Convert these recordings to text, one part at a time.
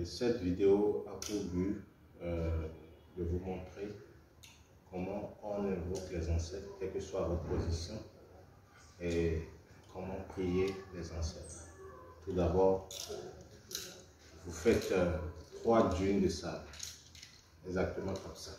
Cette vidéo a pour but de vous montrer comment on invoque les ancêtres, quelle que soit votre position, et comment prier les ancêtres. Tout d'abord, vous faites 3 dunes de sable, exactement comme ça.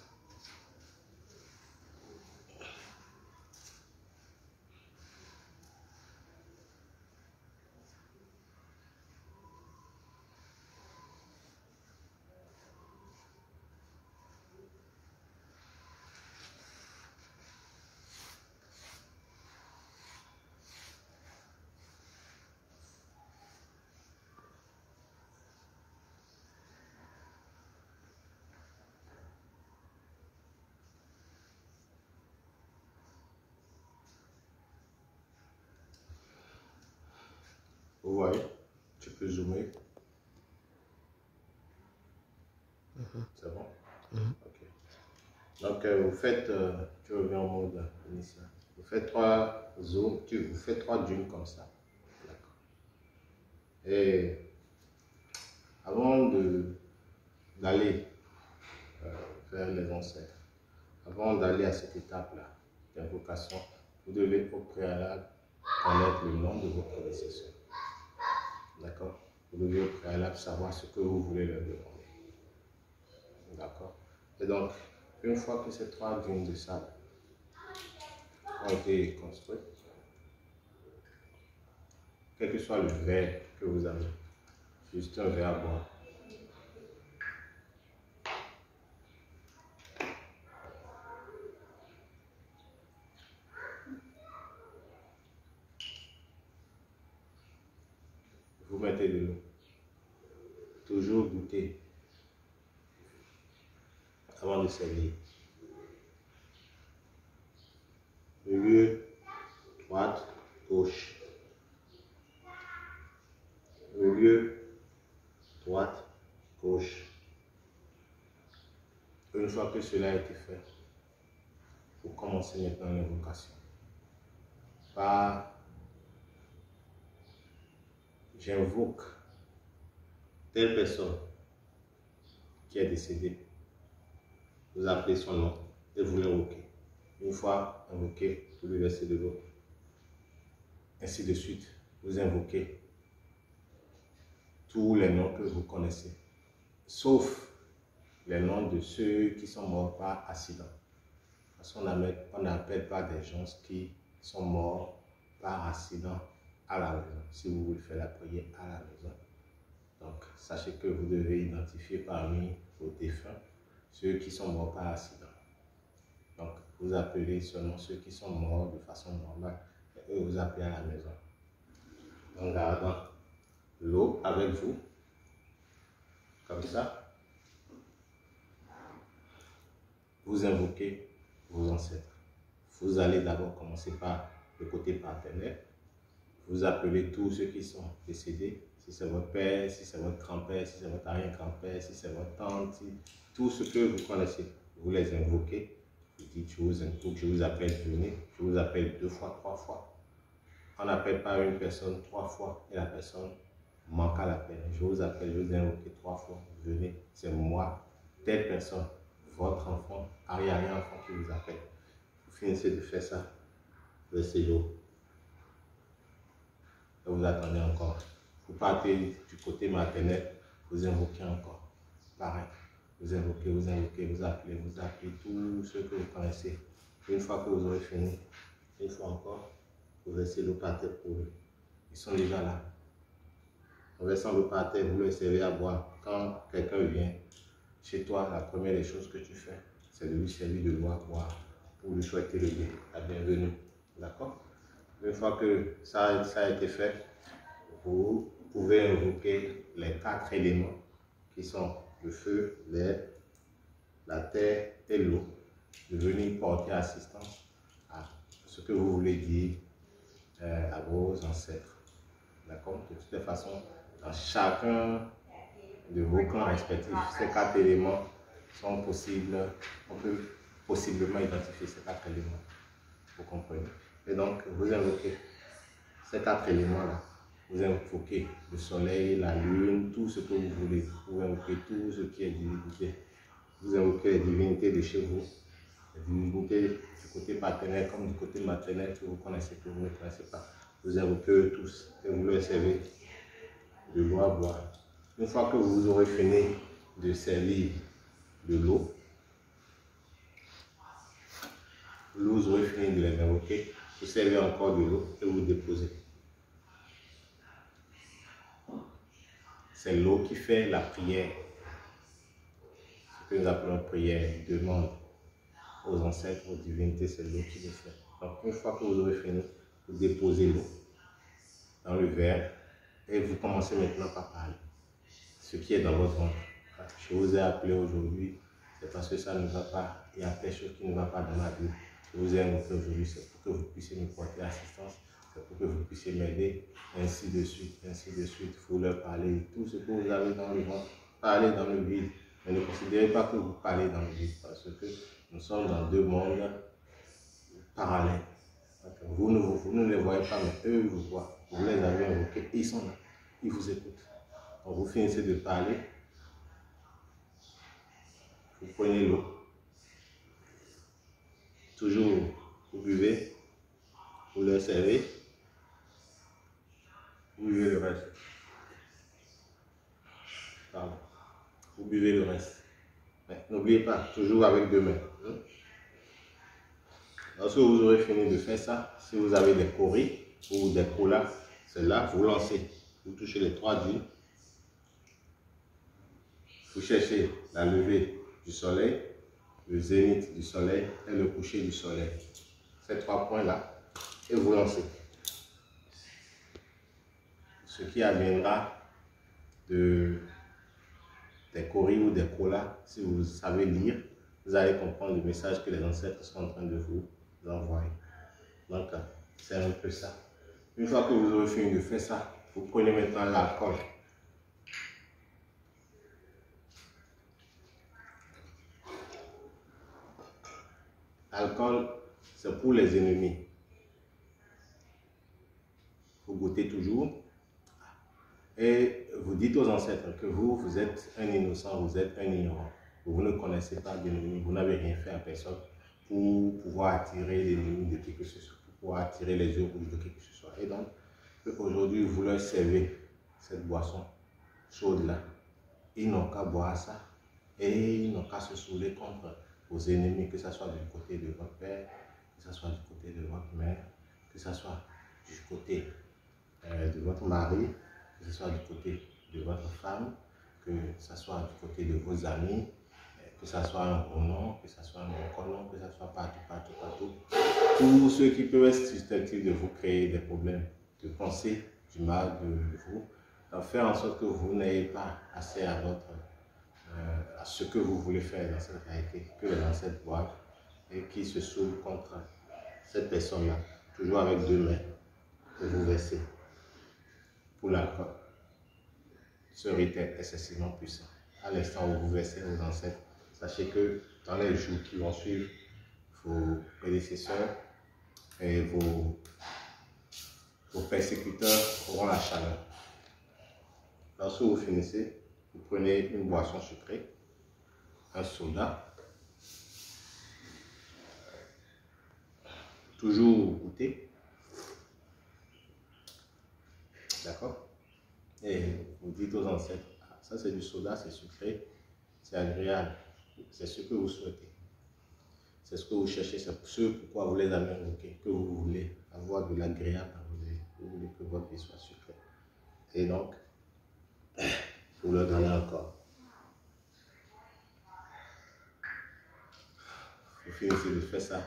Vous voyez, tu peux zoomer. C'est bon? Ok. Donc, vous faites, tu reviens au mode initial. Vous faites 3 zooms, vous faites 3 dunes comme ça. D'accord. Et avant d'aller vers les ancêtres, avant d'aller à cette étape-là d'invocation, vous devez au préalable connaître le nom de vos prédécesseurs. D'accord? Vous devez au préalable savoir ce que vous voulez leur demander. D'accord? Et donc, une fois que ces 3 dunes de sable ont été construites, quel que soit le verre que vous avez, juste un verre à boire, vous mettez de l'eau. Toujours goûter avant de servir. Milieu, droite, gauche. Milieu, droite, gauche. Une fois que cela a été fait, vous commencez maintenant l'invocation. Par j'invoque telle personne qui est décédée. Vous appelez son nom et vous l'invoquez. Une fois invoqué, vous lui laissez de l'eau. Ainsi de suite, vous invoquez tous les noms que vous connaissez, sauf les noms de ceux qui sont morts par accident. Parce qu'on n'appelle pas des gens qui sont morts par accident à la maison, si vous voulez faire la prière à la maison. Donc, sachez que vous devez identifier parmi vos défunts ceux qui sont morts par accident. Donc, vous appelez seulement ceux qui sont morts de façon normale et eux vous appelez à la maison. En gardant l'eau avec vous, comme ça, vous invoquez vos ancêtres. Vous allez d'abord commencer par le côté paternel. Vous appelez tous ceux qui sont décédés. Si c'est votre père, si c'est votre grand-père, si c'est votre arrière-grand-père, si c'est votre tante, tout ce que vous connaissez, vous les invoquez. Vous dites, je vous invoque, je vous appelle, venez. Je vous appelle 2 fois, 3 fois. On n'appelle pas une personne 3 fois et la personne manque à l'appel. Je vous appelle, je vous invoque 3 fois, venez. C'est moi, telle personne, votre enfant, arrière-enfant qui vous appelle. Vous finissez de faire ça, laissez l'eau. Et vous attendez encore. Vous partez du côté maternel, vous invoquez encore. Pareil. Vous invoquez, vous appelez tous ceux que vous connaissez. Une fois que vous aurez fini, une fois encore, vous laissez l'eau par terre pour eux. Ils sont déjà là. En versant l'eau par terre, vous leur servez à boire. Quand quelqu'un vient chez toi, la première des choses que tu fais, c'est de lui servir de l'eau à boire pour lui souhaiter la bienvenue. D'accord? Une fois que ça a été fait, vous pouvez invoquer les 4 éléments qui sont le feu, l'air, la terre et l'eau, de venir porter assistance à ce que vous voulez dire à vos ancêtres. D'accord? De toutes les façons, dans chacun de vos clans respectifs, ces 4 éléments sont possibles. On peut possiblement identifier ces 4 éléments. Vous comprenez? Et donc, vous invoquez ces 4 éléments-là. Vous invoquez le soleil, la lune, tout ce que vous voulez. Vous invoquez tout ce qui est divinité. Vous invoquez les divinités de chez vous. Les divinités du côté paternel comme du côté maternel que vous connaissez, que vous ne connaissez pas. Vous invoquez eux tous et vous leur servez de l'eau à boire. Une fois que vous aurez fini de servir de l'eau, vous aurez fini de les invoquer, vous servez encore de l'eau et vous déposez. C'est l'eau qui fait la prière. Ce que nous appelons prière, demande aux ancêtres, aux divinités, c'est l'eau qui le fait. Donc une fois que vous aurez fini, vous déposez l'eau dans le verre et vous commencez maintenant par parler. Ce qui est dans votre ventre. Je vous ai appelé aujourd'hui, c'est parce que ça ne va pas. Il y a quelque chose qui ne va pas dans ma vie. Je vous ai invoqué aujourd'hui, c'est pour que vous puissiez me porter assistance, c'est pour que vous puissiez m'aider, ainsi de suite, ainsi de suite. Il faut leur parler. Tout ce que vous avez dans le ventre, parlez dans le vide. Mais ne considérez pas que vous parlez dans le vide, parce que nous sommes dans deux mondes parallèles. Vous ne les voyez pas, mais eux vous voient. Vous les avez invoqués, ils sont là, ils vous écoutent. Donc vous finissez de parler, vous prenez l'eau, toujours vous buvez, vous leur servez, vous buvez le reste. Pardon. Vous buvez le reste. Mais n'oubliez pas, toujours avec deux mains. Lorsque vous aurez fini de faire ça, si vous avez des coris ou des colas, c'est là, vous lancez. Vous touchez les trois d'huile. Vous cherchez la levée du soleil, le zénith du soleil et le coucher du soleil. Ces trois points-là, et vous lancez. Ce qui adviendra des coris ou des colas, si vous savez lire, vous allez comprendre le message que les ancêtres sont en train de vous envoyer. Donc, c'est un peu ça. Une fois que vous aurez fini de faire ça, vous prenez maintenant l'alcool. L'alcool, c'est pour les ennemis. Vous goûtez toujours et vous dites aux ancêtres que vous êtes un innocent, vous êtes un ignorant. Vous ne connaissez pas d'ennemis, vous n'avez rien fait à personne pour pouvoir attirer l'ennemi de quelque chose, pour pouvoir attirer les yeux rouges de quelque chose. Et donc, aujourd'hui, vous leur servez cette boisson chaude-là. Ils n'ont qu'à boire ça et ils n'ont qu'à se saouler contre vos ennemis, que ce soit du côté de votre père, que ce soit du côté de votre mère, que ce soit du côté de votre mari, que ce soit du côté de votre femme, que ce soit du côté de vos amis, que ce soit un Ronan, que ce soit un Ronan, que ce soit partout. Tous ceux qui peuvent être susceptibles de vous créer des problèmes, de penser du mal de vous, faire en sorte que vous n'ayez pas accès à ce que vous voulez faire dans cette réalité, que les ancêtres boivent et qui se saoulent contre cette personne-là, toujours avec deux mains, que vous versez pour l'alcool. Ce rite est excessivement puissant. À l'instant où vous versez aux ancêtres, sachez que dans les jours qui vont suivre, vos prédécesseurs et vos persécuteurs auront la chaleur. Lorsque vous finissez, vous prenez une boisson sucrée, un soda, toujours goûter, d'accord? Et vous dites aux ancêtres, ah, ça c'est du soda, c'est sucré, c'est agréable, c'est ce que vous souhaitez. C'est ce que vous cherchez, c'est ce pourquoi vous les avez invoqués, que vous voulez avoir de l'agréable à vos vies, vous voulez que votre vie soit sucrée. Et donc, vous leur donnez encore. Vous finissez de faire ça,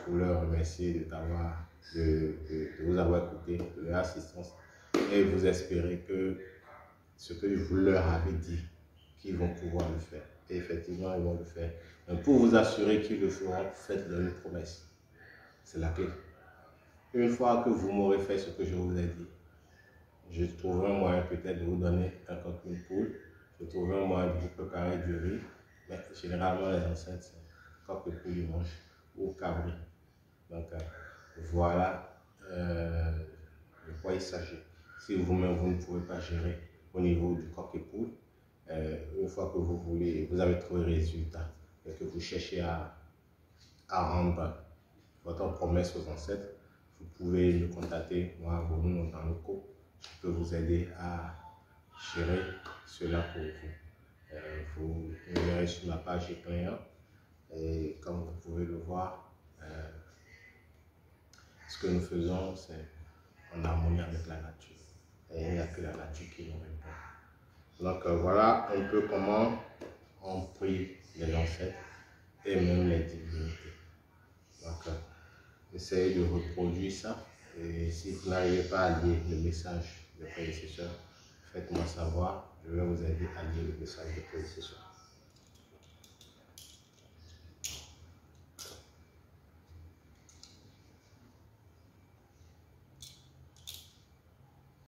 vous leur remerciez de vous avoir écouté, de leur assistance, et vous espérez que ce que vous leur avez dit, qu'ils vont pouvoir le faire. Et effectivement, ils vont le faire. Mais pour vous assurer qu'ils le feront, faites-leur une promesse. C'est la clé. Une fois que vous m'aurez fait ce que je vous ai dit, je trouverai un moyen peut-être de vous donner un contenu poule, je trouverai un moyen de vous préparer du riz, mais généralement les ancêtres, c'est coq de poule dimanche ou cabri. Donc voilà de quoi il s'agit. si vous-même vous ne pouvez pas gérer au niveau du coq et poule, une fois que vous avez trouvé le résultat et que vous cherchez à rendre votre promesse aux ancêtres, vous pouvez me contacter, moi, Bruno dans le co. Je peux vous aider à gérer cela pour vous. Vous verrez sur ma page client et comme vous pouvez le voir, ce que nous faisons, c'est en harmonie avec la nature. Et il n'y a que la nature qui nous répond. Donc voilà un peu comment on prie les ancêtres et même les divinités. Donc essayez de reproduire ça. Et si vous n'arrivez pas à lier le message des prédécesseurs, faites-moi savoir. Je vais vous aider à lier le message des prédécesseurs.